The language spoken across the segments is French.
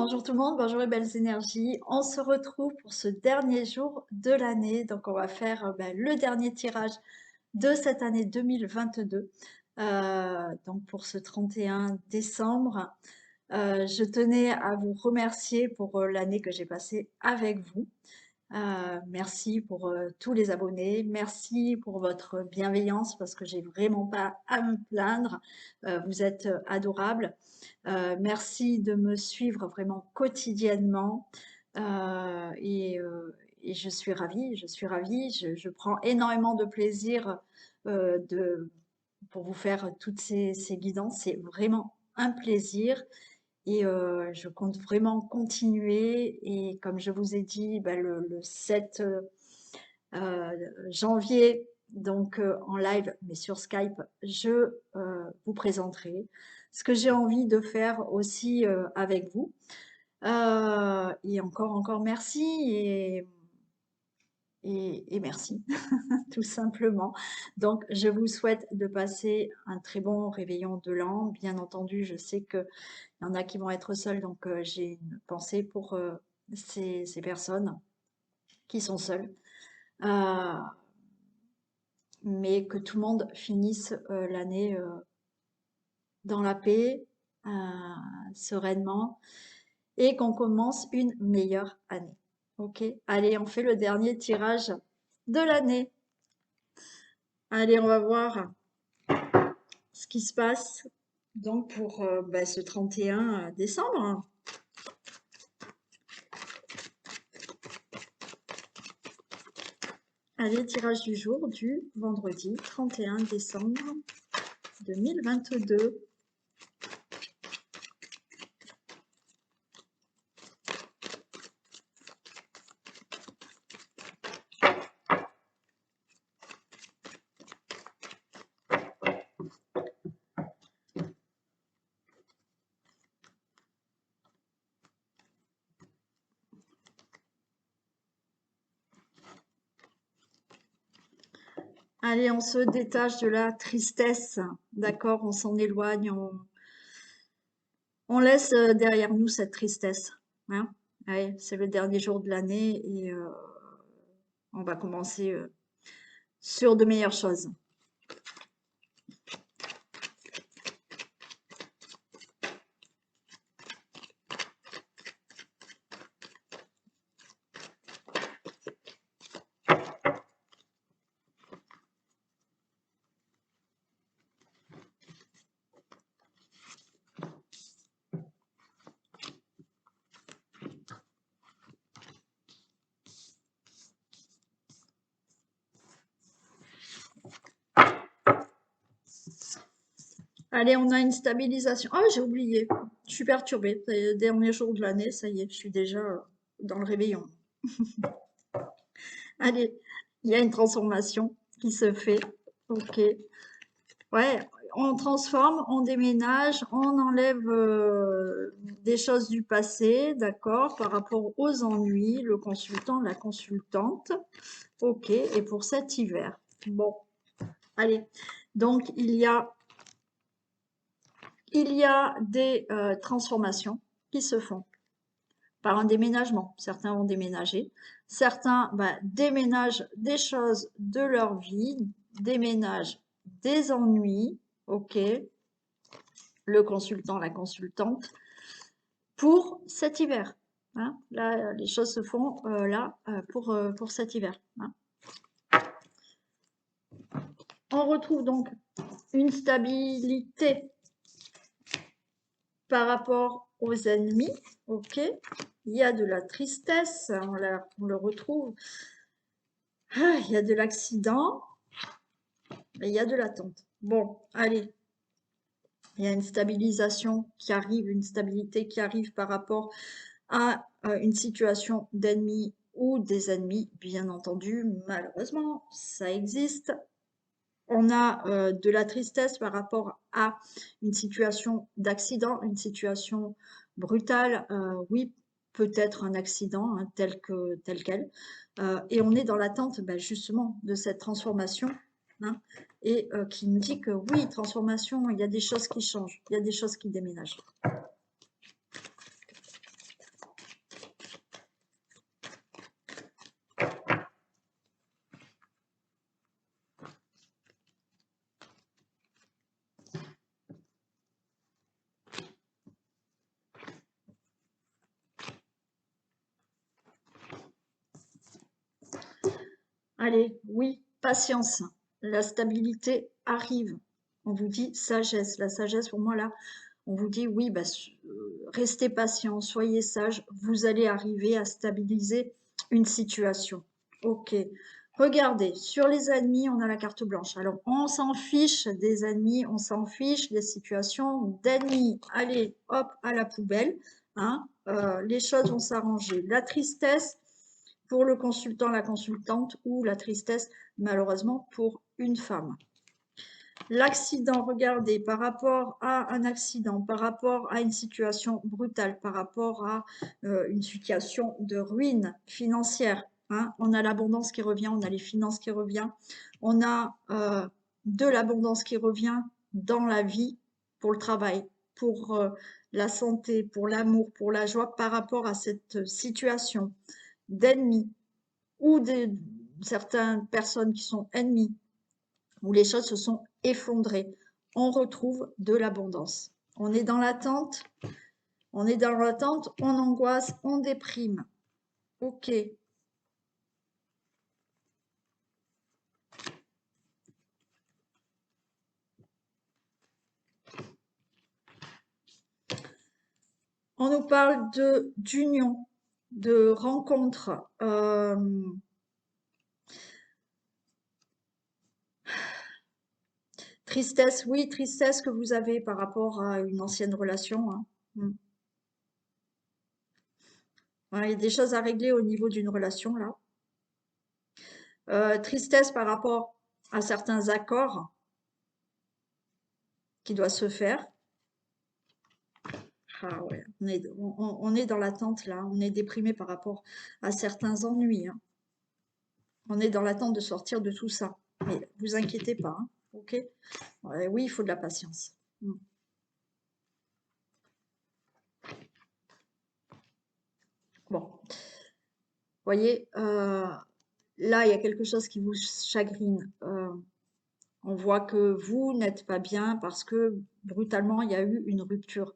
Bonjour tout le monde, bonjour les belles énergies. On se retrouve pour ce dernier jour de l'année. Donc on va faire le dernier tirage de cette année 2022. Donc pour ce 31 décembre, je tenais à vous remercier pour l'année que j'ai passée avec vous. Merci pour tous les abonnés, merci pour votre bienveillance parce que j'ai vraiment pas à me plaindre. Vous êtes adorables. Merci de me suivre vraiment quotidiennement. Euh, et, euh, et je suis ravie, je suis ravie. Je prends énormément de plaisir pour vous faire toutes ces guidances. C'est vraiment un plaisir. Et je compte vraiment continuer. Et comme je vous ai dit, le 7 janvier, donc en live, mais sur Skype, je vous présenterai ce que j'ai envie de faire aussi avec vous. Et encore merci et merci, tout simplement. Donc, je vous souhaite de passer un très bon réveillon de l'an. Bien entendu, je sais qu'il y en a qui vont être seuls, donc j'ai une pensée pour ces personnes qui sont seules. Mais que tout le monde finisse l'année dans la paix, sereinement, et qu'on commence une meilleure année. Ok, allez, on fait le dernier tirage de l'année. Allez, on va voir ce qui se passe donc pour ce 31 décembre. Allez, tirage du jour du vendredi 31 décembre 2022. Allez, on se détache de la tristesse, d'accord? On s'en éloigne, on laisse derrière nous cette tristesse, hein? Allez, c'est le dernier jour de l'année et on va commencer sur de meilleures choses. Allez, on a une stabilisation. Oh, j'ai oublié. Je suis perturbée. C'est le dernier jour de l'année, ça y est, je suis déjà dans le réveillon. Allez, il y a une transformation qui se fait. Ok. Ouais, on transforme, on déménage, on enlève des choses du passé, d'accord, par rapport aux ennuis, le consultant, la consultante. Ok, et pour cet hiver. Bon, allez. Donc, il y a des transformations qui se font par un déménagement. Certains vont déménager, certains déménagent des choses de leur vie, déménagent des ennuis, ok, le consultant, la consultante, pour cet hiver. Hein. Là, les choses se font pour cet hiver. Hein. On retrouve donc une stabilité par rapport aux ennemis, ok. Il y a de la tristesse, on le retrouve. Ah, il y a de l'accident, et il y a de l'attente. Bon, allez, il y a une stabilisation qui arrive, une stabilité qui arrive par rapport à une situation d'ennemi ou des ennemis, bien entendu, malheureusement, ça existe. On a de la tristesse par rapport à une situation d'accident, une situation brutale, oui, peut-être un accident hein, tel quel. Et on est dans l'attente justement de cette transformation hein, et qui nous dit que oui, transformation, il y a des choses qui changent, il y a des choses qui déménagent. Allez, oui, patience. La stabilité arrive. On vous dit sagesse. La sagesse, pour moi, là, on vous dit oui, bah, restez patient, soyez sage, vous allez arriver à stabiliser une situation. Ok. Regardez, sur les ennemis, on a la carte blanche. Alors, on s'en fiche des ennemis, on s'en fiche des situations d'ennemis. Allez, hop, à la poubelle. Hein, les choses vont s'arranger. La tristesse pour le consultant, la consultante, ou la tristesse, malheureusement, pour une femme. L'accident, regardez, par rapport à un accident, par rapport à une situation brutale, par rapport à une situation de ruine financière, hein, on a l'abondance qui revient, on a les finances qui reviennent, on a de l'abondance qui revient dans la vie pour le travail, pour la santé, pour l'amour, pour la joie, par rapport à cette situation d'ennemis ou de certaines personnes qui sont ennemies, où les choses se sont effondrées. On retrouve de l'abondance. On est dans l'attente, on est dans l'attente, on angoisse, on déprime. Ok. On nous parle d'union, de rencontre. Tristesse, oui, tristesse que vous avez par rapport à une ancienne relation. Hein. Ouais, il y a des choses à régler au niveau d'une relation là. Tristesse par rapport à certains accords qui doivent se faire. Ah ouais, on est dans l'attente là, on est déprimé par rapport à certains ennuis. Hein. On est dans l'attente de sortir de tout ça. Mais vous inquiétez pas, hein, ok? Ouais, oui, il faut de la patience. Bon, voyez, là, il y a quelque chose qui vous chagrine. On voit que vous n'êtes pas bien parce que brutalement, il y a eu une rupture.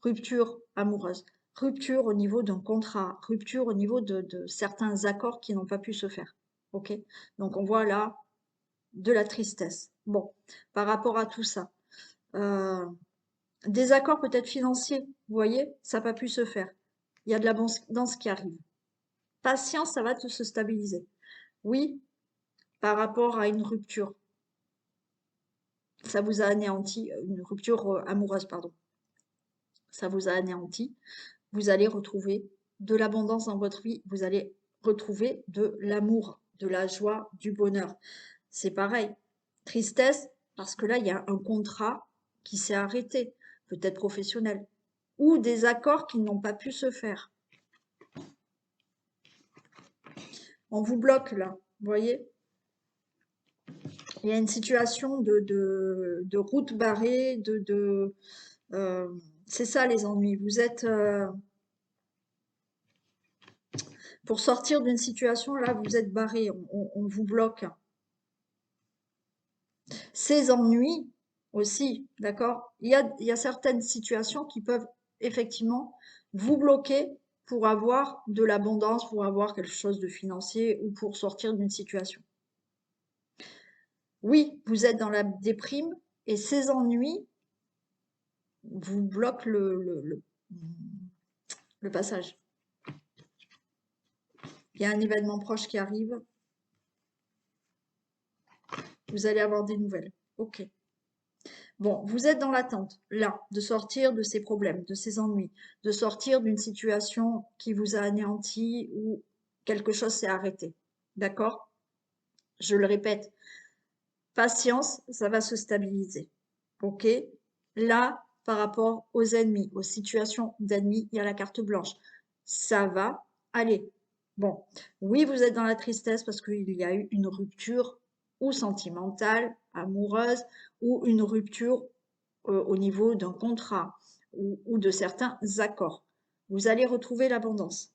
Rupture amoureuse, rupture au niveau d'un contrat, rupture au niveau de certains accords qui n'ont pas pu se faire. Ok? Donc, on voit là de la tristesse. Bon, par rapport à tout ça. Des accords peut-être financiers, vous voyez, ça n'a pas pu se faire. Il y a de l'abondance qui arrive. Patience, ça va te se stabiliser. Oui, par rapport à une rupture. Ça vous a anéanti, une rupture amoureuse, pardon. Ça vous a anéanti. Vous allez retrouver de l'abondance dans votre vie. Vous allez retrouver de l'amour, de la joie, du bonheur. C'est pareil. Tristesse, parce que là, il y a un contrat qui s'est arrêté, peut-être professionnel, ou des accords qui n'ont pas pu se faire. On vous bloque là, vous voyez? Il y a une situation de route barrée, c'est ça les ennuis. Vous êtes... pour sortir d'une situation, là, vous êtes barré, on vous bloque. Ces ennuis aussi, d'accord? Il y a certaines situations qui peuvent effectivement vous bloquer pour avoir de l'abondance, pour avoir quelque chose de financier ou pour sortir d'une situation. Oui, vous êtes dans la déprime et ces ennuis vous bloquent le passage. Il y a un événement proche qui arrive, vous allez avoir des nouvelles. Ok. Bon, vous êtes dans l'attente, là, de sortir de ces problèmes, de ces ennuis, de sortir d'une situation qui vous a anéanti ou quelque chose s'est arrêté. D'accord? Je le répète, patience, ça va se stabiliser. Ok? Là, par rapport aux ennemis, aux situations d'ennemis, il y a la carte blanche. Ça va aller. Bon, oui, vous êtes dans la tristesse parce qu'il y a eu une rupture ou sentimentale, amoureuse, ou une rupture au niveau d'un contrat ou de certains accords. Vous allez retrouver l'abondance.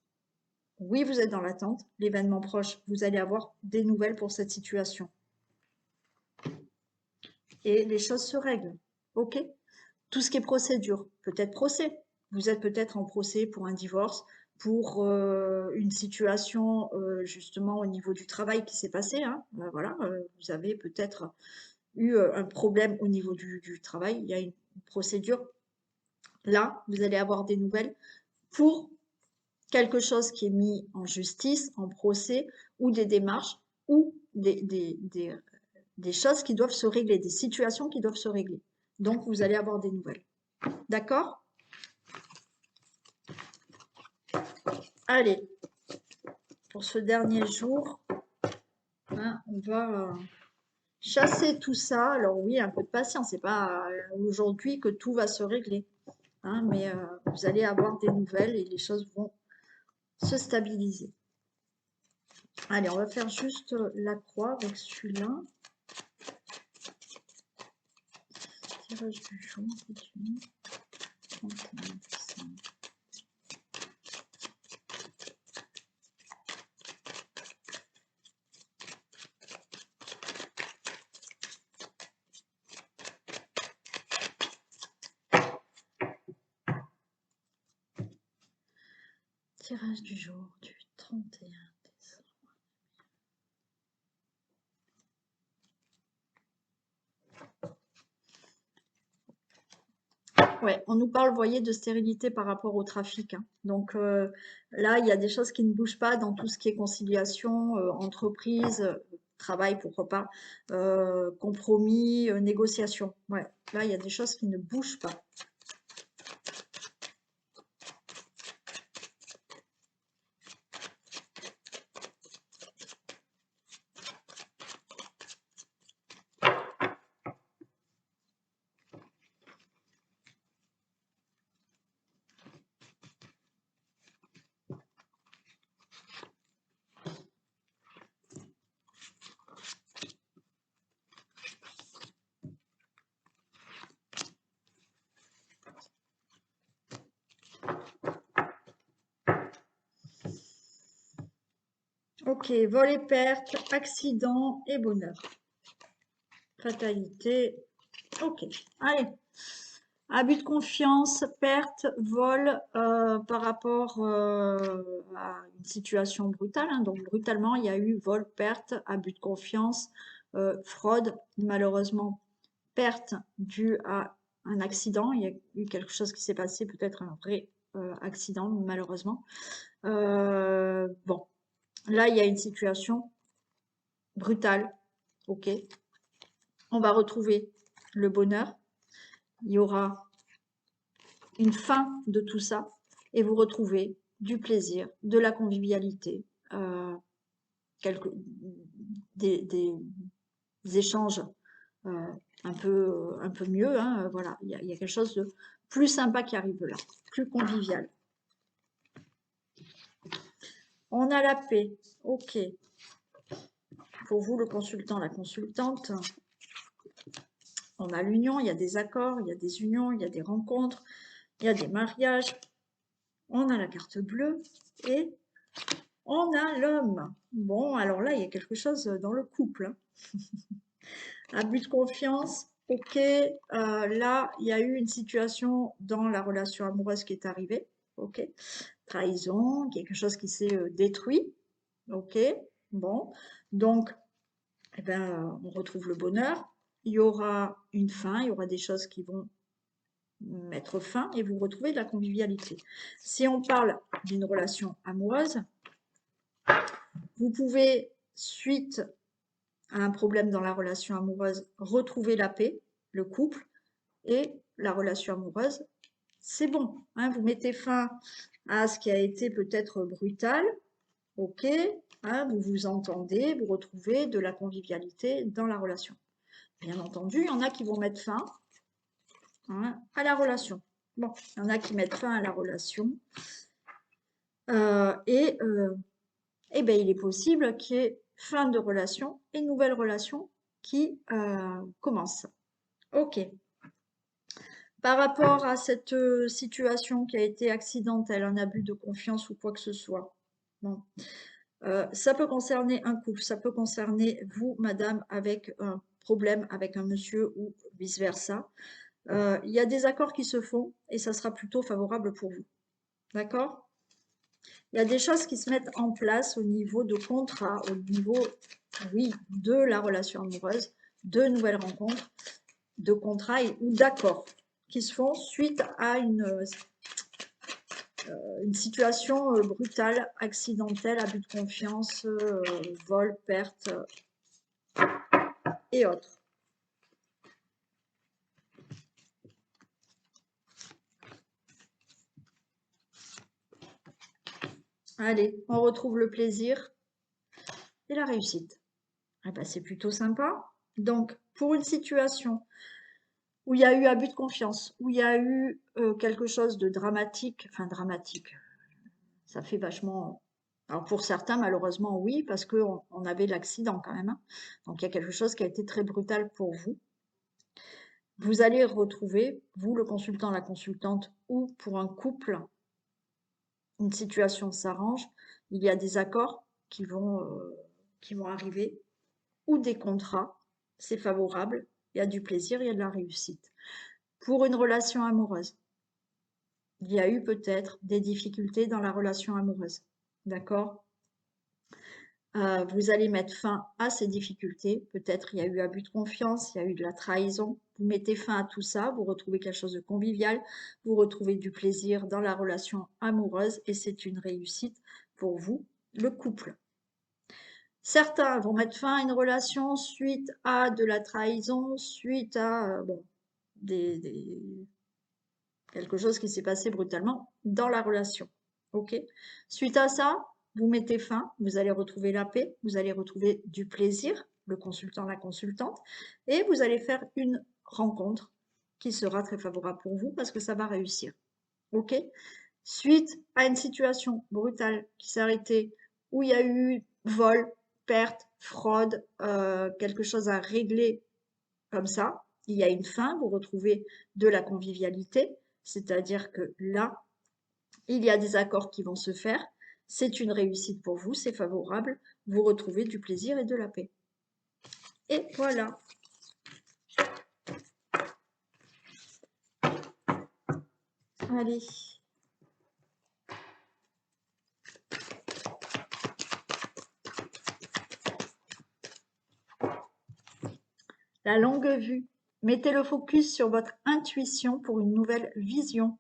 Oui, vous êtes dans l'attente. L'événement proche, vous allez avoir des nouvelles pour cette situation. Et les choses se règlent. OK? Tout ce qui est procédure, peut-être procès. Vous êtes peut-être en procès pour un divorce, pour une situation justement au niveau du travail qui s'est passé, hein. Voilà, vous avez peut-être eu un problème au niveau du travail, il y a une procédure. Là, vous allez avoir des nouvelles pour quelque chose qui est mis en justice, en procès, ou des démarches, ou des choses qui doivent se régler, des situations qui doivent se régler. Donc, vous allez avoir des nouvelles. D'accord? Allez, pour ce dernier jour, hein, on va chasser tout ça. Alors oui, un peu de patience, c'est pas aujourd'hui que tout va se régler, hein, mais vous allez avoir des nouvelles et les choses vont se stabiliser. Allez, on va faire juste la croix avec celui-là. Tirage du jour, 31 décembre. Tirage du jour du 31 décembre. Ouais, on nous parle, vous voyez, de stérilité par rapport au trafic, hein. Donc là, il y a des choses qui ne bougent pas dans tout ce qui est conciliation, entreprise, travail, pourquoi pas, compromis, négociation. Ouais, là, il y a des choses qui ne bougent pas. Ok, vol et perte, accident et bonheur. Fatalité. Ok, allez. Abus de confiance, perte, vol par rapport à une situation brutale, hein. Donc brutalement, il y a eu vol, perte, abus de confiance, fraude, malheureusement, perte due à un accident. Il y a eu quelque chose qui s'est passé, peut-être un vrai accident, malheureusement. Bon, là, il y a une situation brutale. Ok, on va retrouver le bonheur. Il y aura une fin de tout ça et vous retrouvez du plaisir, de la convivialité, des échanges un peu mieux, hein, voilà, il y a quelque chose de plus sympa qui arrive là, plus convivial. On a la paix, ok. Pour vous, le consultant, la consultante, on a l'union, il y a des accords, il y a des unions, il y a des rencontres, il y a des mariages. On a la carte bleue et on a l'homme. Bon, alors là, il y a quelque chose dans le couple, hein. Abus de confiance, ok. Là, il y a eu une situation dans la relation amoureuse qui est arrivée, ok. Trahison, quelque chose qui s'est détruit, ok. Bon, donc, eh ben, on retrouve le bonheur. Il y aura une fin, il y aura des choses qui vont mettre fin et vous retrouvez de la convivialité. Si on parle d'une relation amoureuse, vous pouvez, suite à un problème dans la relation amoureuse, retrouver la paix, le couple et la relation amoureuse. C'est bon, hein, vous mettez fin à ce qui a été peut-être brutal, ok, hein, vous vous entendez, vous retrouvez de la convivialité dans la relation. Bien entendu, il y en a qui vont mettre fin, hein, à la relation. Bon, il y en a qui mettent fin à la relation et ben, il est possible qu'il y ait fin de relation et nouvelle relation qui commence. Ok. Par rapport à cette situation qui a été accidentelle, un abus de confiance ou quoi que ce soit, bon, ça peut concerner un couple, ça peut concerner vous, madame, avec un problème avec un monsieur ou vice-versa. Il y a des accords qui se font et ça sera plutôt favorable pour vous. D'accord? Il y a des choses qui se mettent en place au niveau de contrat, au niveau, oui, de la relation amoureuse, de nouvelles rencontres, de contrats ou d'accords qui se font suite à une situation brutale, accidentelle, abus de confiance, vol, perte et autres. Allez, on retrouve le plaisir et la réussite. Eh ben, c'est plutôt sympa. Donc, pour une situation où il y a eu abus de confiance, où il y a eu quelque chose de dramatique, enfin dramatique, ça fait vachement... Alors pour certains, malheureusement, oui, parce qu'on avait l'accident quand même, hein. Donc il y a quelque chose qui a été très brutal pour vous. Vous allez retrouver, vous, le consultant, la consultante, ou pour un couple, une situation s'arrange, il y a des accords qui vont arriver, ou des contrats, c'est favorable, il y a du plaisir, il y a de la réussite. Pour une relation amoureuse, il y a eu peut-être des difficultés dans la relation amoureuse, d'accord? Vous allez mettre fin à ces difficultés. Peut-être il y a eu abus de confiance, il y a eu de la trahison. Vous mettez fin à tout ça, vous retrouvez quelque chose de convivial, vous retrouvez du plaisir dans la relation amoureuse et c'est une réussite pour vous, le couple. Certains vont mettre fin à une relation suite à de la trahison, suite à bon, quelque chose qui s'est passé brutalement dans la relation. Ok. Suite à ça, vous mettez fin, vous allez retrouver la paix, vous allez retrouver du plaisir, le consultant, la consultante, et vous allez faire une rencontre qui sera très favorable pour vous parce que ça va réussir. Ok. Suite à une situation brutale qui s'est arrêtée, où il y a eu vol, perte, fraude, quelque chose à régler comme ça, il y a une fin, vous retrouvez de la convivialité, c'est-à-dire que là, il y a des accords qui vont se faire, c'est une réussite pour vous, c'est favorable, vous retrouvez du plaisir et de la paix. Et voilà. Allez. La longue vue. Mettez le focus sur votre intuition pour une nouvelle vision.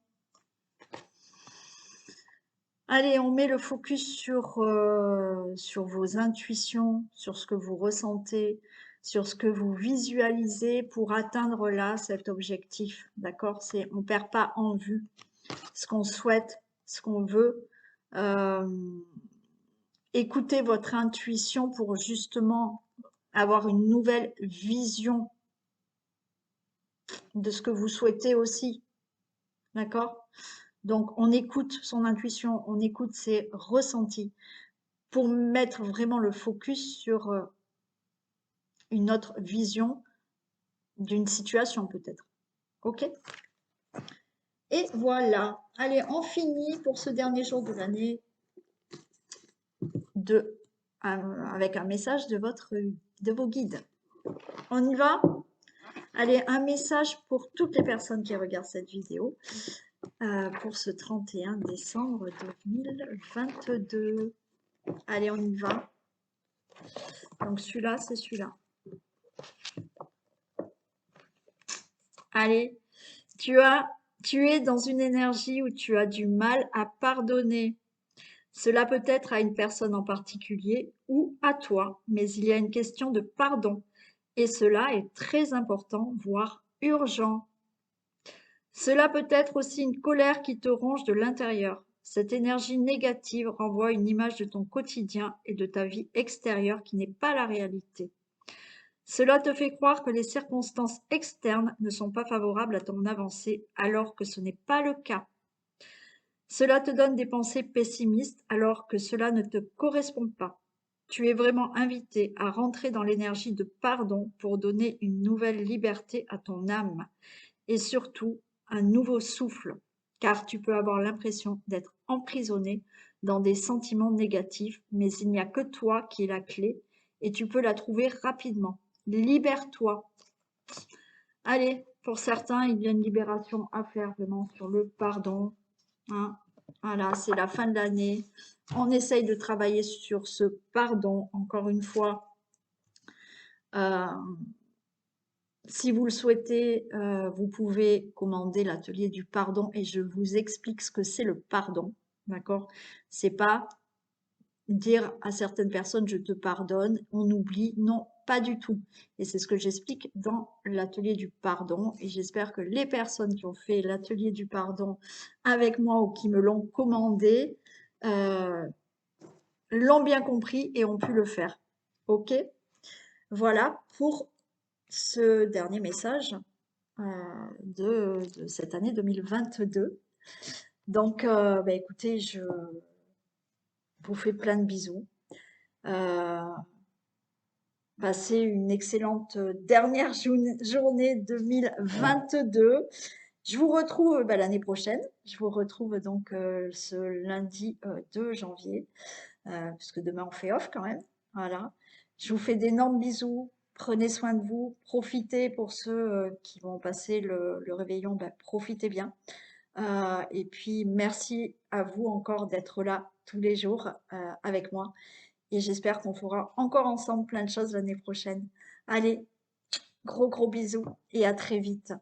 Allez, on met le focus sur vos intuitions, sur ce que vous ressentez, sur ce que vous visualisez pour atteindre là cet objectif. D'accord? On ne perd pas en vue ce qu'on souhaite, ce qu'on veut. Écoutez votre intuition pour justement avoir une nouvelle vision de ce que vous souhaitez aussi. D'accord? Donc, on écoute son intuition, on écoute ses ressentis pour mettre vraiment le focus sur une autre vision d'une situation peut-être. Ok? Et voilà. Allez, on finit pour ce dernier jour de l'année avec un message de vos guides. On y va? Allez, un message pour toutes les personnes qui regardent cette vidéo pour ce 31 décembre 2022. Allez, on y va. Donc celui-là, c'est celui-là. Allez, tu es dans une énergie où tu as du mal à pardonner. Cela peut être à une personne en particulier ou à toi, mais il y a une question de pardon. Et cela est très important, voire urgent. Cela peut être aussi une colère qui te ronge de l'intérieur. Cette énergie négative renvoie une image de ton quotidien et de ta vie extérieure qui n'est pas la réalité. Cela te fait croire que les circonstances externes ne sont pas favorables à ton avancée alors que ce n'est pas le cas. Cela te donne des pensées pessimistes alors que cela ne te correspond pas. Tu es vraiment invité à rentrer dans l'énergie de pardon pour donner une nouvelle liberté à ton âme et surtout un nouveau souffle, car tu peux avoir l'impression d'être emprisonné dans des sentiments négatifs, mais il n'y a que toi qui es la clé et tu peux la trouver rapidement. Libère-toi. Allez, pour certains, il y a une libération à faire vraiment sur le pardon. Hein. Voilà, c'est la fin de l'année. On essaye de travailler sur ce pardon, encore une fois. Euh, Si vous le souhaitez, vous pouvez commander l'atelier du pardon et je vous explique ce que c'est le pardon, d'accord? C'est pas dire à certaines personnes je te pardonne, on oublie, non, pas du tout. Et c'est ce que j'explique dans l'atelier du pardon et j'espère que les personnes qui ont fait l'atelier du pardon avec moi ou qui me l'ont commandé euh, l'ont bien compris et ont pu le faire. Ok? Voilà pour ce dernier message. De cette année 2022. Donc, bah, écoutez, je vous fais plein de bisous. Euh, Passez une excellente dernière journée 2022. Je vous retrouve bah, l'année prochaine. Je vous retrouve donc ce lundi 2 janvier, puisque demain on fait off quand même. Voilà. Je vous fais d'énormes bisous. Prenez soin de vous. Profitez pour ceux qui vont passer le réveillon. Bah, profitez bien. Et puis, merci à vous encore d'être là tous les jours avec moi. Et j'espère qu'on fera encore ensemble plein de choses l'année prochaine. Allez, gros bisous et à très vite.